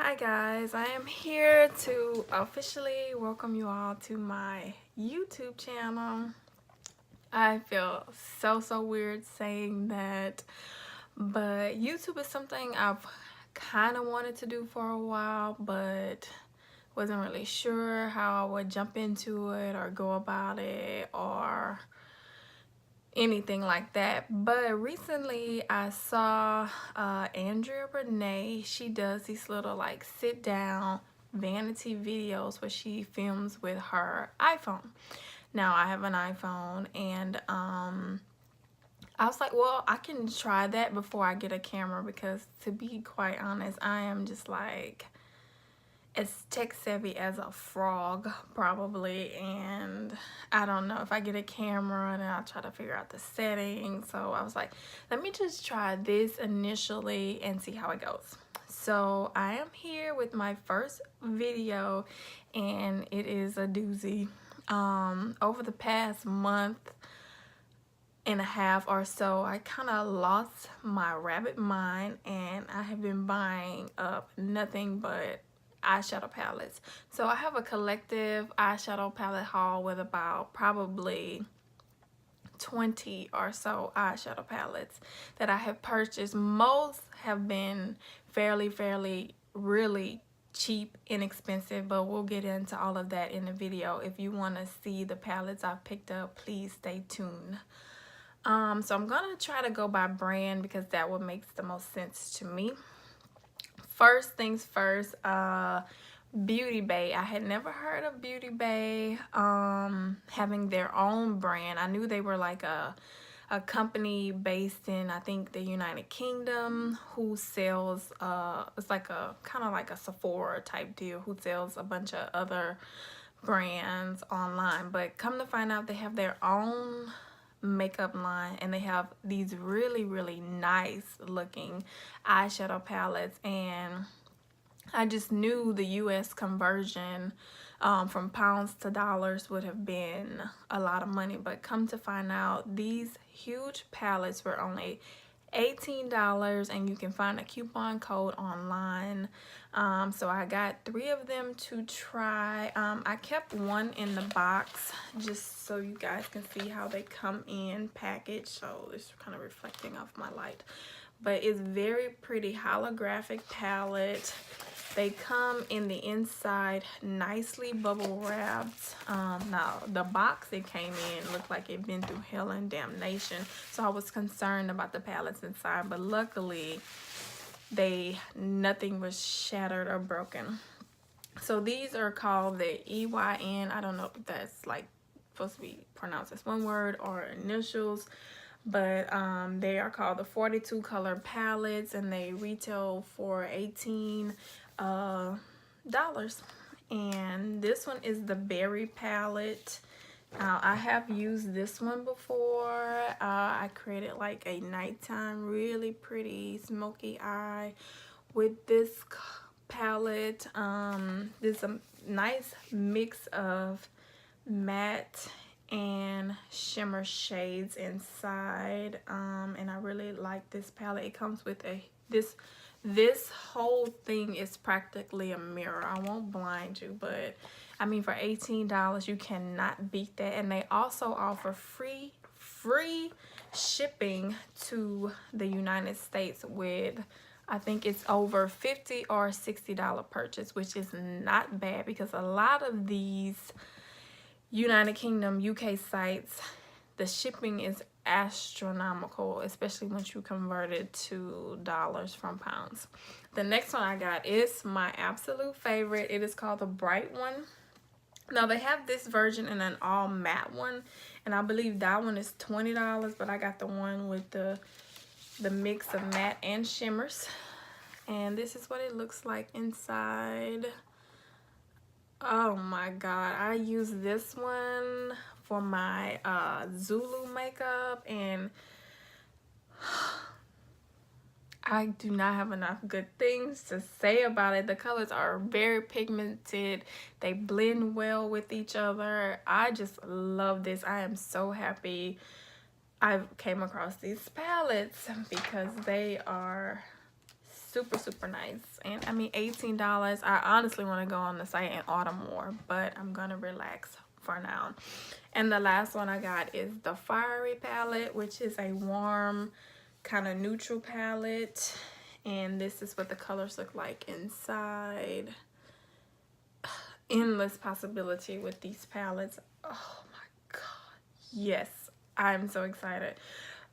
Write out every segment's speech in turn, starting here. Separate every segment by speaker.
Speaker 1: Hi guys, I am here to officially welcome you all to my YouTube channel. I feel so weird saying that, but YouTube is something I've kind of wanted to do for a while, but wasn't really sure how I would jump into it or go about it or anything like that. But recently I saw Andrea Renee. She does these little like sit down vanity videos where she films with her iPhone. Now I have an iPhone, and I was like, well, I can try that before I get a camera, because to be quite honest, I am just like as tech savvy as a frog probably, and I don't know if I get a camera and I'll try to figure out the settings. So I was like, let me just try this initially and see how it goes. So I am here with my first video, and it is a doozy. Over the past month and a half or so, I kind of lost my rabbit mind, and I have been buying up nothing but eyeshadow palettes. So I have a collective eyeshadow palette haul with about probably 20 or so eyeshadow palettes that I have purchased. Most have been fairly really cheap, inexpensive, but we'll get into all of that in the video. If you want to see the palettes I've picked up, please stay tuned. So I'm gonna try to go by brand because that what makes the most sense to me. First things first, Beauty Bay. I had never heard of Beauty Bay having their own brand. I knew they were like a company based in, I think, the United Kingdom, who sells it's like a kind of like a Sephora type deal, who sells a bunch of other brands online. But come to find out, they have their own makeup line, and they have these really nice looking eyeshadow palettes. And I just knew the US conversion from pounds to dollars would have been a lot of money, but come to find out, these huge palettes were only $18, and you can find a coupon code online. So I got 3 of them to try. I kept one in the box just so you guys can see how they come in packaged. So it's kind of reflecting off my light, but it's very pretty holographic palette. They come in the inside nicely bubble wrapped. Now the box it came in looked like it'd been through hell and damnation, so I was concerned about the palettes inside, but luckily nothing was shattered or broken. So these are called the EYN. I don't know if that's like supposed to be pronounced as one word or initials, but they are called the 42 color palettes, and they retail for $18. And this one is the berry palette. I have used this one before. I created like a nighttime really pretty smoky eye with this palette. There's a nice mix of matte and shimmer shades inside, and I really like this palette. It comes with this whole thing is practically a mirror. I won't blind you, but I mean, for $18 you cannot beat that. And they also offer free shipping to the United States with, I think it's over $50 or $60 purchase, which is not bad, because a lot of these United Kingdom, UK sites, the shipping is astronomical, especially once you convert it to dollars from pounds. The next one I got is my absolute favorite. It is called the Bright One. Now they have this version in an all matte one, and I believe that one is $20, but I got the one with the mix of matte and shimmers, and this is what it looks like inside. Oh my god, I use this one for my Zulu makeup, and I do not have enough good things to say about it. The colors are very pigmented. They blend well with each other. I just love this. I am so happy I came across these palettes because they are super nice. And I mean, $18. I honestly want to go on the site and order more, but I'm gonna relax for now. And the last one I got is the Fiery palette, which is a warm kind of neutral palette. And this is what the colors look like inside. Endless possibility with these palettes. Oh my god, yes, I'm so excited.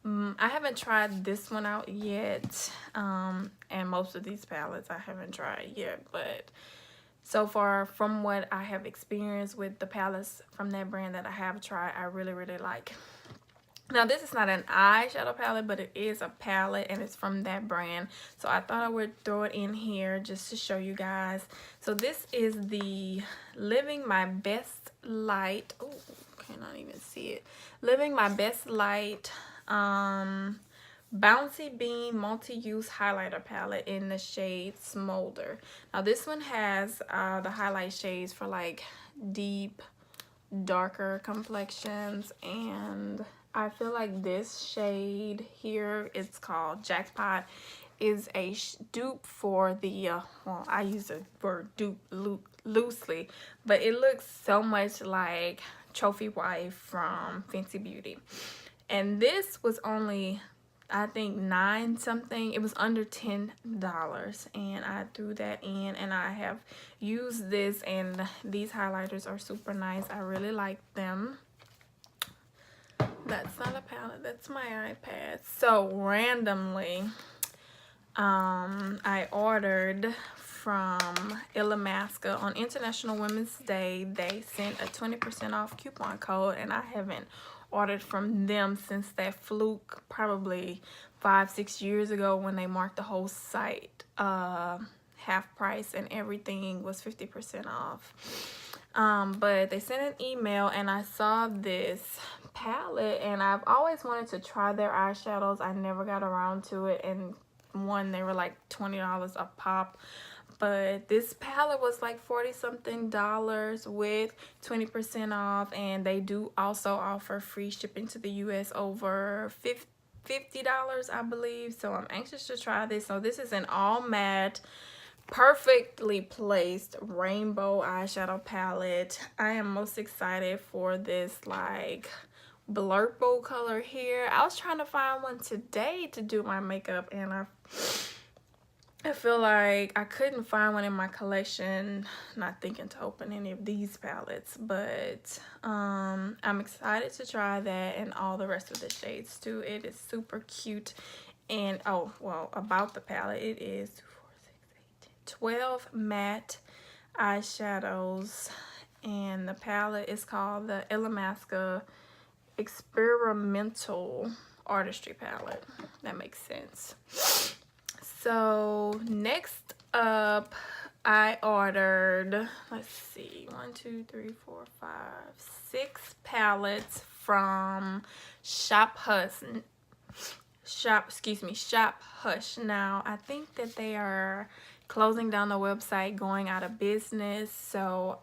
Speaker 1: I haven't tried this one out yet, and most of these palettes I haven't tried yet, but so far from what I have experienced with the palettes from that brand that I have tried, I really like. Now this is not an eyeshadow palette, but it is a palette and it's from that brand, so I thought I would throw it in here just to show you guys. So this is the Living My Best Light. Oh, cannot even see it. Living My Best Light Bouncy Beam Multi-Use Highlighter Palette in the shade Smolder. Now this one has the highlight shades for like deep, darker complexions, and I feel like this shade here, it's called Jackpot, is a dupe for the, well, I use the word dupe loosely, but it looks so much like Trophy Wife from Fenty Beauty. And this was only, I think, $9 something. It was under $10, and I threw that in, and I have used this, and these highlighters are super nice. I really like them. That's not a palette, that's my iPad. So randomly, I ordered from Illamasqua on International Women's Day. They sent a 20% off coupon code, and I haven't ordered from them since that fluke, probably 5-6 years ago, when they marked the whole site half price and everything was 50% off. But they sent an email, and I saw this palette, and I've always wanted to try their eyeshadows. I never got around to it, and one, they were like $20 a pop, but this palette was like $40 something with 20% off, and they do also offer free shipping to the US over $50, I believe. So I'm anxious to try this. So this is an all matte, perfectly placed rainbow eyeshadow palette. I am most excited for this like blurple color here. I was trying to find one today to do my makeup, and I feel like I couldn't find one in my collection. Not thinking to open any of these palettes, but I'm excited to try that and all the rest of the shades too. It is super cute. And oh well, about the palette, it is 12 matte eyeshadows, and the palette is called the Illamasqua Experimental Artistry Palette. That makes sense. So next up, I ordered, let's see, 6 palettes from Shop Hush. Now I think that they are closing down the website, going out of business. So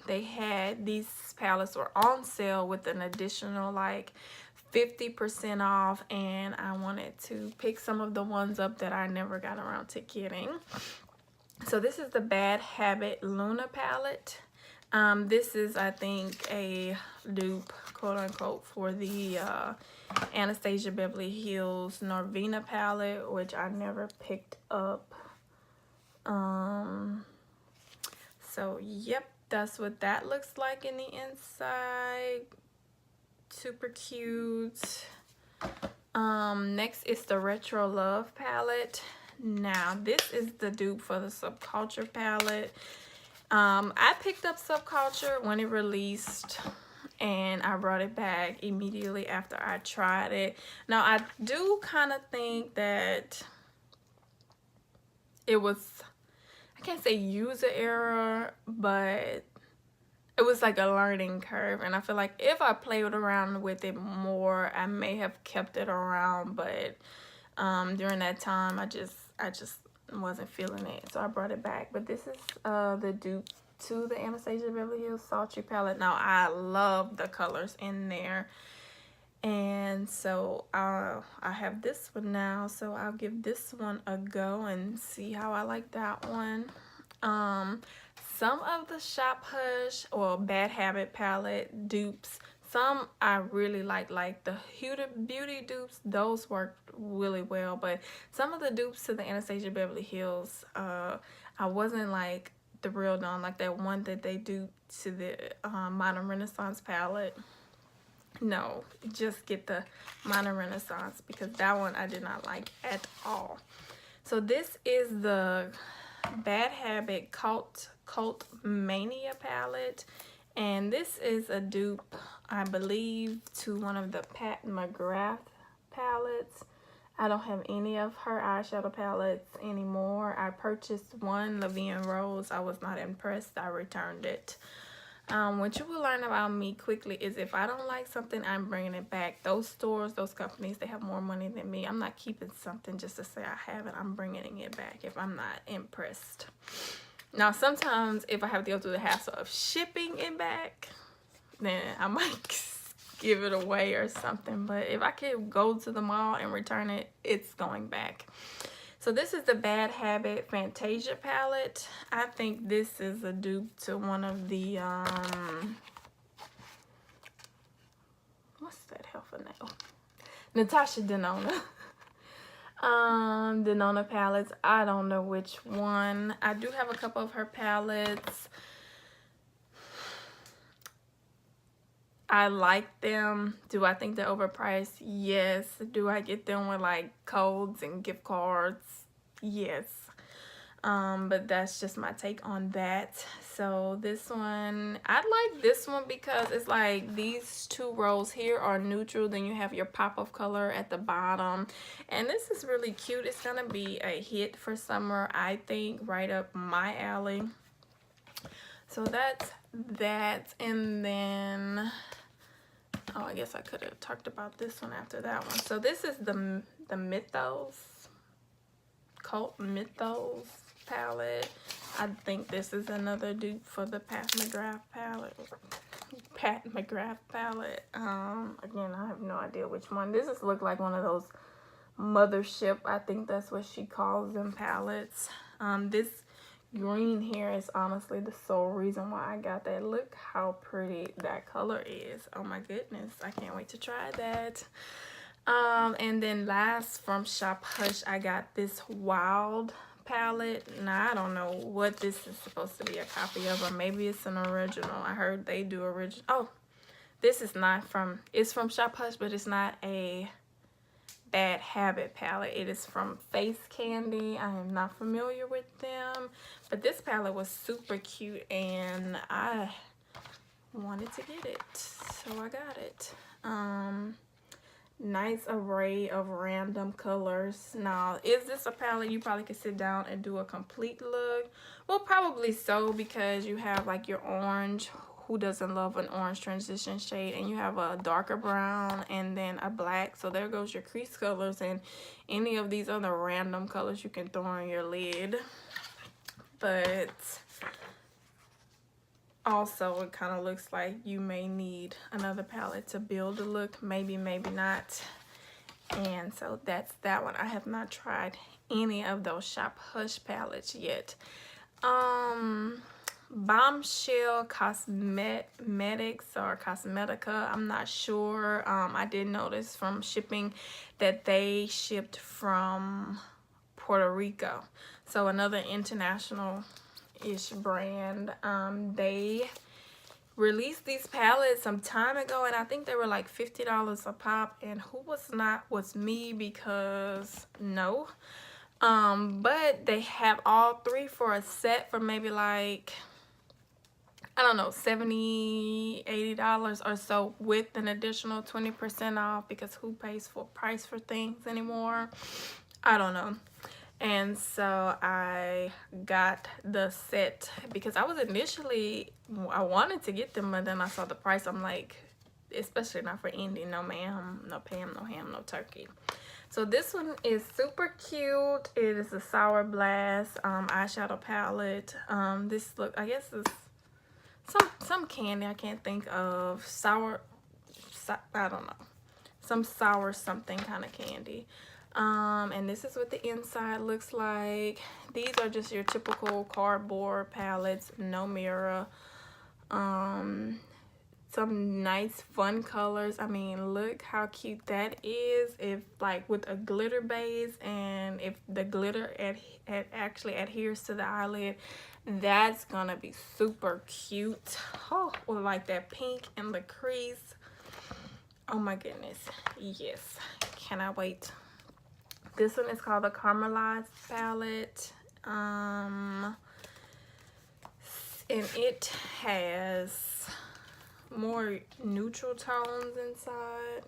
Speaker 1: they had, these palettes were on sale with an additional like 50% off, and I wanted to pick some of the ones up that I never got around to getting. So this is the Bad Habit Luna palette. This is, I think, a dupe, quote unquote, for the Anastasia Beverly Hills Norvina palette, which I never picked up. So yep, that's what that looks like in the inside. Super cute. Next is the Retro Love palette. Now this is the dupe for the Subculture palette. I picked up Subculture when it released, and I brought it back immediately after I tried it. Now I do kind of think that it was, I can't say user error, but it was like a learning curve, and I feel like if I played around with it more, I may have kept it around, but during that time I just wasn't feeling it, so I brought it back. But this is the dupe to the Anastasia Beverly Hills Sultry palette. Now I love the colors in there. And so I have this one now, so I'll give this one a go and see how I like that one. Some of the Shop Hush or Bad Habit palette dupes, some I really like the Huda Beauty dupes. Those work really well, but some of the dupes to the Anastasia Beverly Hills, I wasn't like the real on, like that one that they duped to the Modern Renaissance palette. No, just get the Modern Renaissance, because that one I did not like at all. So this is the Bad Habit Cult Mania palette, and this is a dupe, I believe, to one of the Pat McGrath palettes. I don't have any of her eyeshadow palettes anymore. I purchased one, La Vie en Rose. I was not impressed. I returned it. What you will learn about me quickly is if I don't like something, I'm bringing it back. Those stores, those companies, they have more money than me. I'm not keeping something just to say I have it. I'm bringing it back if I'm not impressed. Now, sometimes if I have to go through the hassle of shipping it back, then I might give it away or something. But if I could go to the mall and return it, it's going back. So this is the Bad Habit Fantasia palette. I think this is a dupe to one of the, what's that hell for now? Natasha Denona. Denona palettes. I don't know which one. I do have a couple of her palettes. I like them. Do I think they're overpriced? Yes. Do I get them with like codes and gift cards? Yes. But that's just my take on that. So this one, I like this one because it's like these two rows here are neutral, then you have your pop of color at the bottom, and this is really cute. It's gonna be a hit for summer, I think, right up my alley. So that's that. And then, oh, I guess I could have talked about this one after that one. So this is the Mythos, Cult Mythos palette. I think this is another dupe for the Pat McGrath palette. Again, I have no idea which one. This is look like one of those Mothership, I think that's what she calls them, palettes. This green here is honestly the sole reason why I got that. Look how pretty that color is. Oh my goodness, I can't wait to try that. And then last from Shop Hush, I got this Wild palette. Now I don't know what this is supposed to be a copy of, or maybe it's an original. I heard they do original. Oh, this is not from, it's from Shop Hush, but it's not a Bad Habit palette. It is from Face Candy. I am not familiar with them, but this palette was super cute and I wanted to get it, so I got it. Nice array of random colors. Now, is this a palette you probably could sit down and do a complete look? Well, probably so, because you have like your orange. Who doesn't love an orange transition shade? And you have a darker brown and then a black. So there goes your crease colors, and any of these other random colors you can throw on your lid. But also, it kind of looks like you may need another palette to build a look. Maybe, maybe not. And so that's that one. I have not tried any of those Shop Hush palettes yet. Bombshell Cosmetics or Cosmetica, I'm not sure. I did notice from shipping that they shipped from Puerto Rico. So another international-ish brand. They released these palettes some time ago, and I think they were like $50 a pop, and who was not was me, because no. But they have all three for a set for maybe like, I don't know, $70, $80 or so, with an additional 20% off, because who pays full price for things anymore? I don't know. And so I got the set because I was initially, I wanted to get them, but then I saw the price. I'm like, especially not for Indy, no ma'am, no Pam, no ham, no turkey. So this one is super cute. It is a Sour Blast eyeshadow palette. This look, I guess is some candy I can't think of. I don't know. some sour something kind of candy. And this is what the inside looks like. These are just your typical cardboard palettes, no mirror. Some nice fun colors. I mean, look how cute that is, if like with a glitter base, and if the glitter actually adheres to the eyelid, that's gonna be super cute. Oh, with like that pink in the crease. Oh my goodness, yes, cannot wait. This one is called the Caramelized palette, and it has more neutral tones inside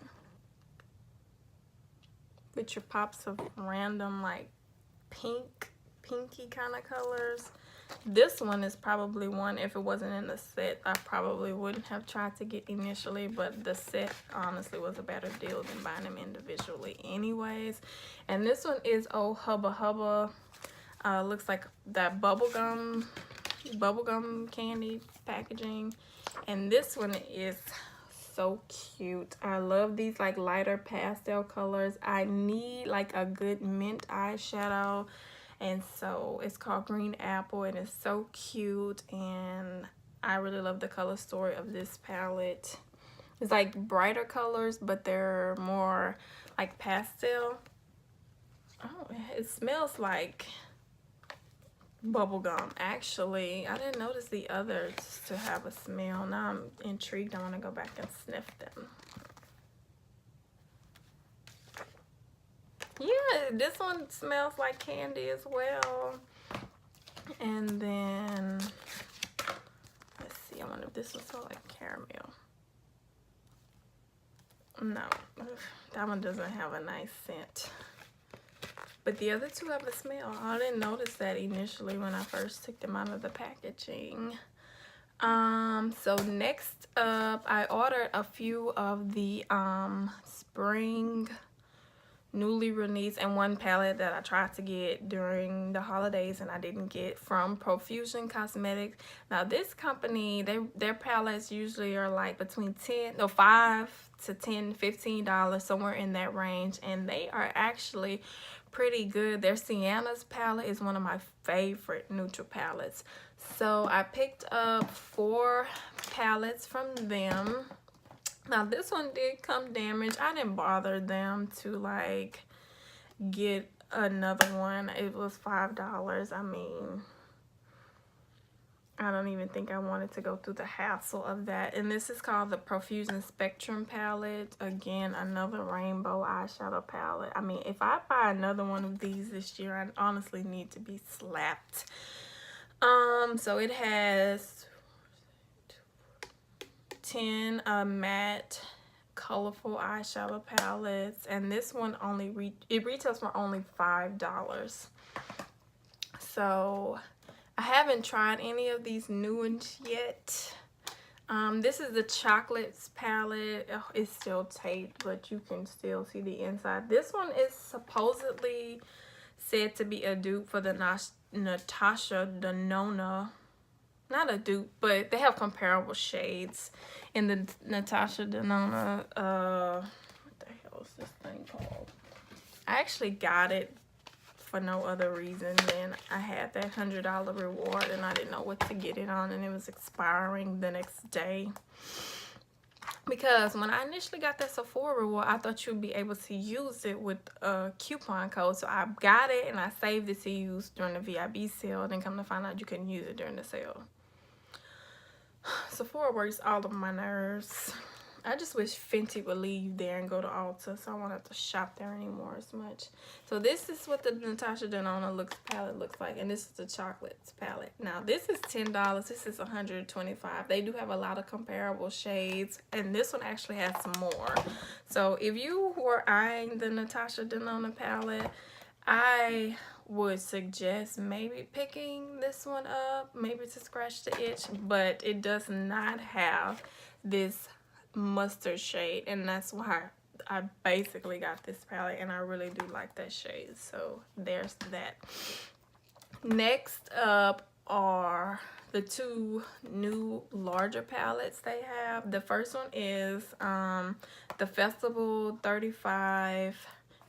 Speaker 1: with your pops of random like pinky kind of colors. This one is probably one, if it wasn't in the set, I probably wouldn't have tried to get initially, but the set honestly was a better deal than buying them individually anyways. And this one is Oh Hubba Hubba. Looks like that bubblegum candy packaging. And this one is so cute. I love these like lighter pastel colors. I need like a good mint eyeshadow, and so it's called Green Apple, and it's so cute, and I really love the color story of this palette. It's like brighter colors, but they're more like pastel. Oh, it smells like bubblegum. Actually, I didn't notice the others to have a smell. Now I'm intrigued. I want to go back and sniff them. Yeah, this one smells like candy as well. And then let's see, I wonder if this one smells like caramel. No, that one doesn't have a nice scent. But the other two have a smell. I didn't notice that initially when I first took them out of the packaging. So next up, I ordered a few of the spring newly released, and one palette that I tried to get during the holidays and I didn't get, from Profusion Cosmetics. Now this company, their palettes usually are like between $5 to $10, $15, somewhere in that range, and they are actually pretty good. Their Sienna's palette is one of my favorite neutral palettes. So I picked up 4 palettes from them. Now this one did come damaged. I didn't bother them to like get another one. It was $5. I mean, I don't even think I wanted to go through the hassle of that. And this is called the Profusion Spectrum palette. Again, another rainbow eyeshadow palette. I mean, if I buy another one of these this year, I honestly need to be slapped. So it has 10 matte colorful eyeshadow palettes, and this one it retails for only $5. So I haven't tried any of these new ones yet. This is the Chocolates palette. Oh, it's still taped, but you can still see the inside. This one is supposedly said to be a dupe for the Natasha Denona. Not a dupe, but they have comparable shades in the Natasha Denona. What the hell is this thing called? I actually got it for no other reason than I had that $100 reward and I didn't know what to get it on, and it was expiring the next day. Because when I initially got that Sephora reward, I thought you'd be able to use it with a coupon code. So I got it and I saved it to use during the VIB sale. Then come to find out you couldn't use it during the sale. Sephora works all of my nerves. I just wish Fenty would leave there and go to Ulta, so I won't have to shop there anymore as much. So this is what the Natasha Denona palette looks like, and this is the Chocolates palette. Now this is $10. This is $125. They do have a lot of comparable shades, and this one actually has some more. So if you were eyeing the Natasha Denona palette, I would suggest maybe picking this one up, maybe to scratch the itch, but it does not have this mustard shade, and that's why I basically got this palette, and I really do like that shade. So there's that. Next up, are the two new larger palettes they have. The first one is the Festival 35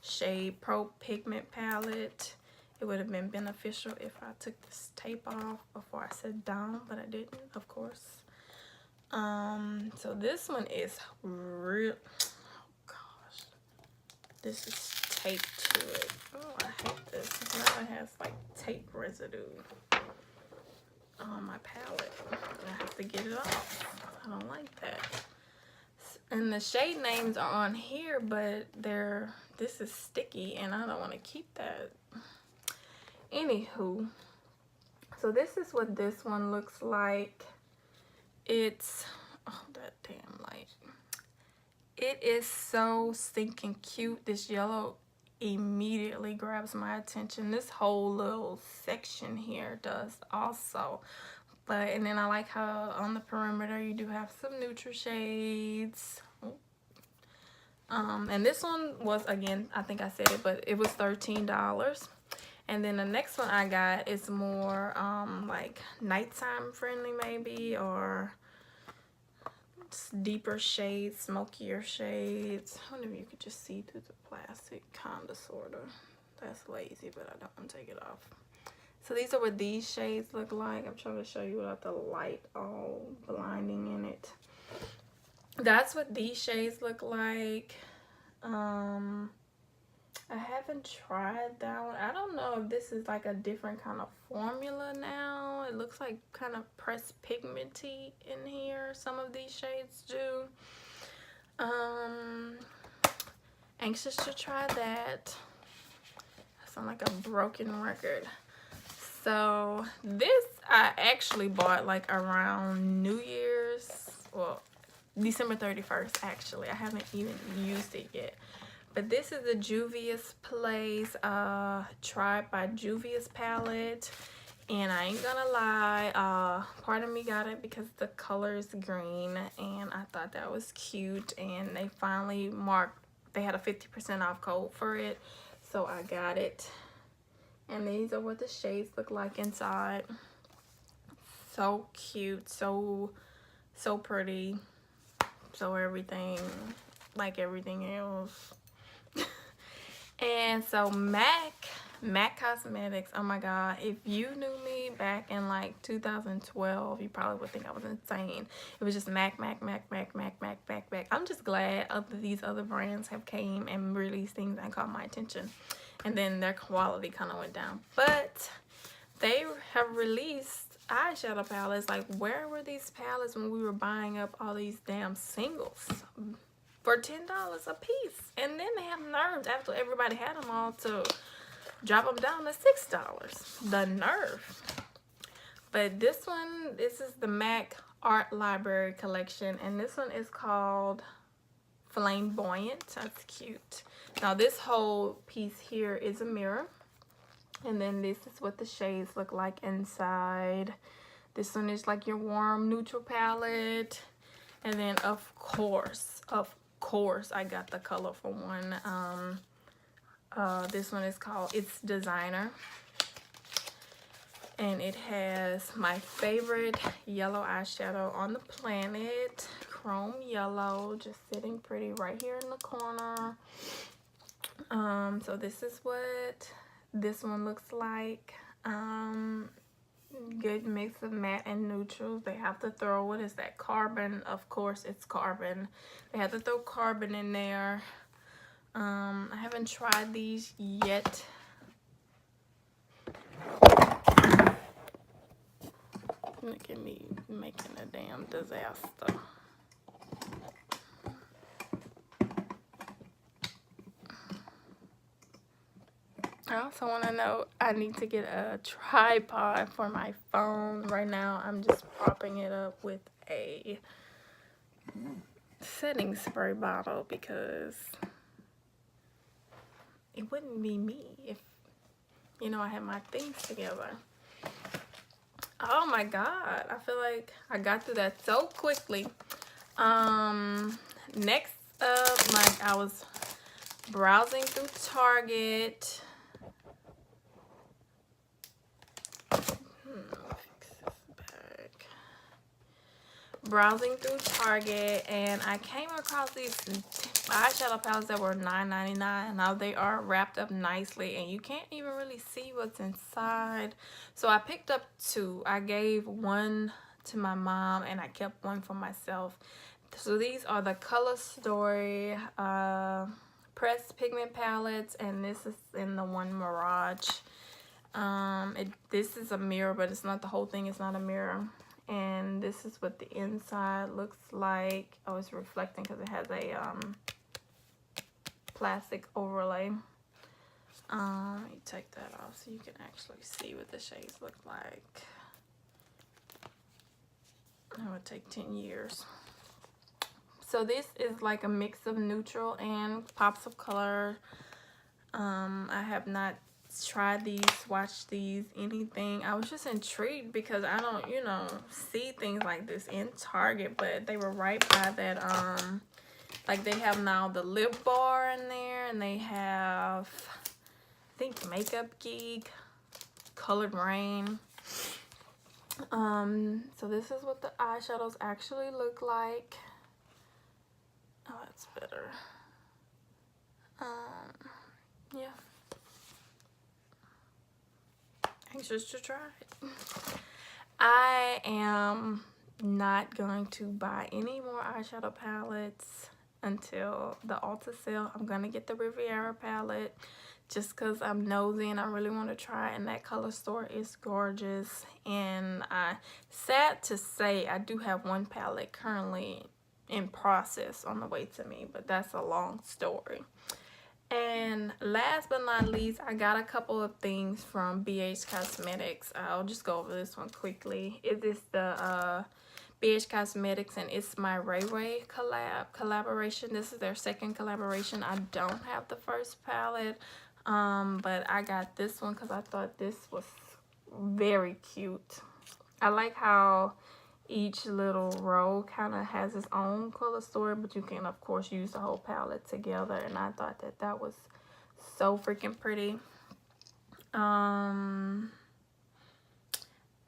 Speaker 1: Shade Pro Pigment Palette. It would have been beneficial if I took this tape off before I sat down, but I didn't, of course. So this one is real. Oh gosh, this is taped to it. Oh, I hate this. Now it has like tape residue on my palette. I have to get it off. I don't like that. And the shade names are on here, but this is sticky and I don't want to keep that. Anywho, so this is what this one looks like. It's, oh, that damn light. It is so stinking cute. This yellow immediately grabs my attention. This whole little section here does also. But, and then I like how on the perimeter you do have some neutral shades. And this one was, again, I think I said it, but it was $13. And then the next one I got is more like nighttime friendly maybe, or deeper shades, smokier shades. I wonder if you could just see through the plastic, kinda, sorta. That's lazy, but I don't want to take it off. So these are what these shades look like. I'm trying to show you without the light all blinding in it. That's what these shades look like. I haven't tried that one. I don't know if this is like a different kind of formula now. It looks like kind of pressed pigmenty in here. Some of these shades do. Anxious to try that. I sound like a broken record. So this I actually bought like around New Year's. Well, December 31st actually. I haven't even used it yet. But this is the Juvia's Place Tribe by Juvia's palette. And I ain't gonna lie, part of me got it because the color is green and I thought that was cute. And they finally they had a 50% off code for it. So I got it. And these are what the shades look like inside. So cute, so pretty, so everything, like everything else. And so MAC Cosmetics, oh my god, if you knew me back in like 2012, you probably would think I was insane. It was just MAC. I'm just glad these other brands have came and released things and caught my attention, and then their quality kind of went down. But they have released eyeshadow palettes. Like, where were these palettes when we were buying up all these damn singles for $10 a piece? And then they have nerves after everybody had them all to drop them down to $6. The nerve. But this is the MAC Art Library collection, and this one is called Flamboyant. That's cute. Now this whole piece here is a mirror, and then this is what the shades look like inside. This one is like your warm neutral palette, and then of course I got the colorful one. This one is called It's Designer, and it has my favorite yellow eyeshadow on the planet, chrome yellow, just sitting pretty right here in the corner. So this is what this one looks like. Good mix of matte and neutrals. They have to throw, what is that, carbon? Of course it's carbon. They have to throw carbon in there. I haven't tried these yet. Look at me making a damn disaster. I also want to know, I need to get a tripod for my phone. Right now I'm just propping it up with a setting spray bottle because it wouldn't be me if, you know, I had my things together. Oh my god, I feel like I got through that so quickly. Next up, like, I was browsing through Target. browsing through Target, and I came across these eyeshadow palettes that were $9.99. Now they are wrapped up nicely and you can't even really see what's inside. So I picked up two. I gave one to my mom and I kept one for myself. So these are the Color Story pressed pigment palettes, and this is in the one Mirage. This is a mirror, but it's not the whole thing. It's not a mirror. And this is what the inside looks like. Oh, it's reflecting because it has a plastic overlay. Let me take that off so you can actually see what the shades look like. It would take 10 years. So this is like a mix of neutral and pops of color. I have not tried these, watched these, anything. I was just intrigued because I don't, you know, see things like this in Target, but they were right by that, like they have now the lip bar in there, and they have, I think, Makeup Geek, Colored Rain. So this is what the eyeshadows actually look like. Oh, that's better. Yeah. Anxious to try it. I am not going to buy any more eyeshadow palettes until the Ulta sale. I'm gonna get the Riviera palette just because I'm nosy and I really want to try it, and that Color Store is gorgeous. And sad to say, I do have one palette currently in process on the way to me, but that's a long story. And last but not least, I got a couple of things from BH Cosmetics. I'll just go over this one quickly. It is the BH Cosmetics and It's My Ray Ray collaboration. This is their second collaboration. I don't have the first palette, but I got this one because I thought this was very cute. I like how each little row kind of has its own color story, but you can of course use the whole palette together, and I thought that that was so freaking pretty.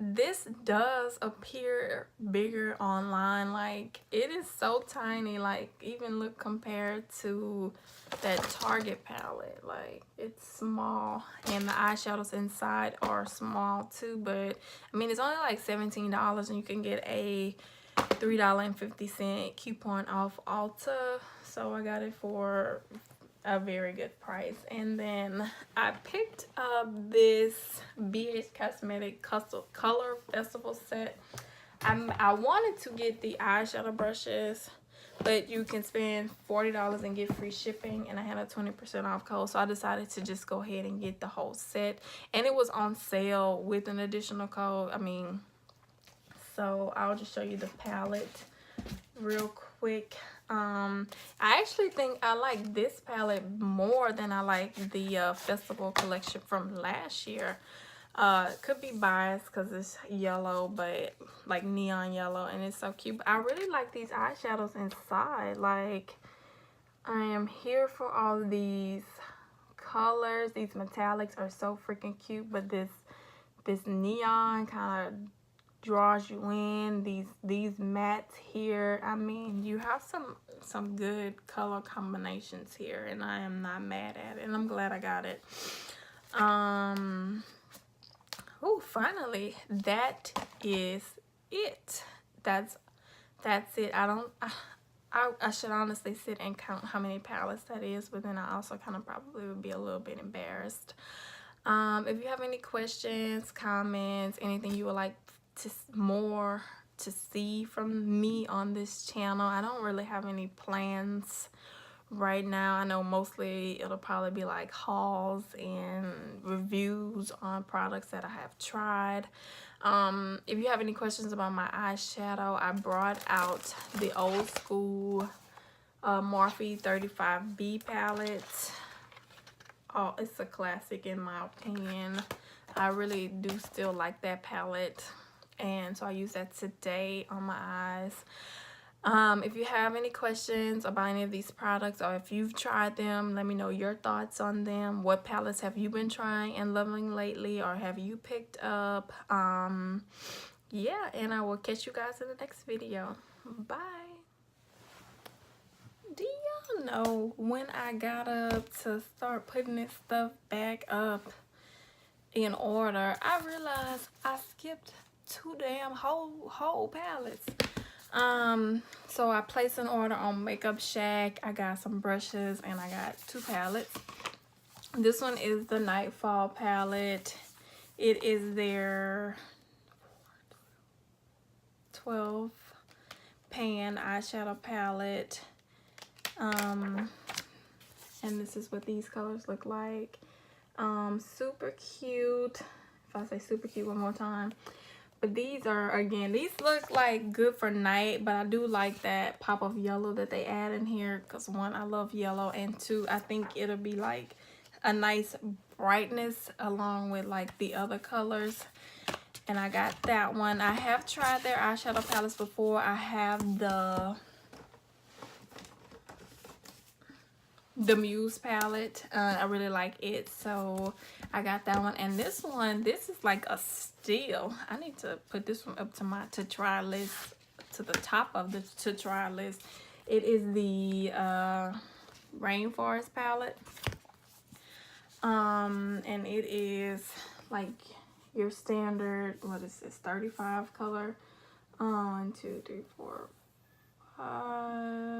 Speaker 1: This does appear bigger online. Like, it is so tiny. Like, even look compared to that Target palette, like it's small, and the eyeshadows inside are small too. But I mean, it's only like $17 and you can get a $3.50 coupon off Ulta, so I got it for a very good price. And then I picked up this BH Cosmetic Color Festival set. I wanted to get the eyeshadow brushes, but you can spend $40 and get free shipping, and I had a 20% off code, so I decided to just go ahead and get the whole set, and it was on sale with an additional code. I mean, so I'll just show you the palette real quick. I actually think I like this palette more than I like the festival collection from last year. Could be biased because it's yellow, but like neon yellow, and it's so cute. But I really like these eyeshadows inside. Like, I am here for all of these colors. These metallics are so freaking cute, but this neon kind of draws you in. These mattes here, I mean, you have some good color combinations here, and I am not mad at it, and I'm glad I got it. Oh, finally, that is it. That's it. I should honestly sit and count how many palettes that is, but then I also kind of probably would be a little bit embarrassed. If you have any questions, comments, anything you would like more to see from me on this channel, I don't really have any plans right now. I know mostly it'll probably be like hauls and reviews on products that I have tried. If you have any questions about my eyeshadow, I brought out the old school Morphe 35B palette. Oh, it's a classic in my opinion. I really do still like that palette, and so I use that today on my eyes. If you have any questions about any of these products, or if you've tried them, let me know your thoughts on them. What palettes have you been trying and loving lately, or have you picked up? yeah, and I will catch you guys in the next video. Bye. Do y'all know when I got up to start putting this stuff back up in order, I realized I skipped 2 damn whole palettes. So I placed an order on Makeup Shack. I got some brushes and I got 2 palettes. This one is the Nightfall palette. It is their 12 pan eyeshadow palette. And this is what these colors look like. Super cute. If I say super cute one more time. But these are, again, these look like good for night, but I do like that pop of yellow that they add in here, because 1, I love yellow, and 2, I think it'll be like a nice brightness along with like the other colors. And I got that one. I have tried their eyeshadow palettes before. I have the Muse palette. I really like it, so I got that one. And this one, this is like a steal. I need to put this one up to my to try list, to the top of the to try list. It is the Rainforest palette, and it is like your standard, what is this, 35 color, 1 2 3 4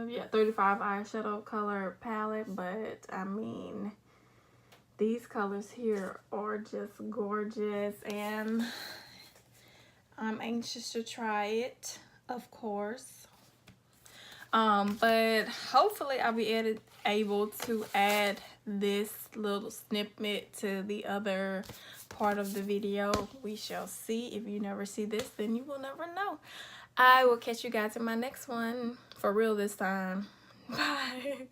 Speaker 1: yeah, 35 eyeshadow color palette. But I mean, these colors here are just gorgeous, and I'm anxious to try it, of course. But hopefully I'll be able to add this little snippet to the other part of the video. We shall see. If you never see this, then you will never know. I will catch you guys in my next one, for real this time. Bye.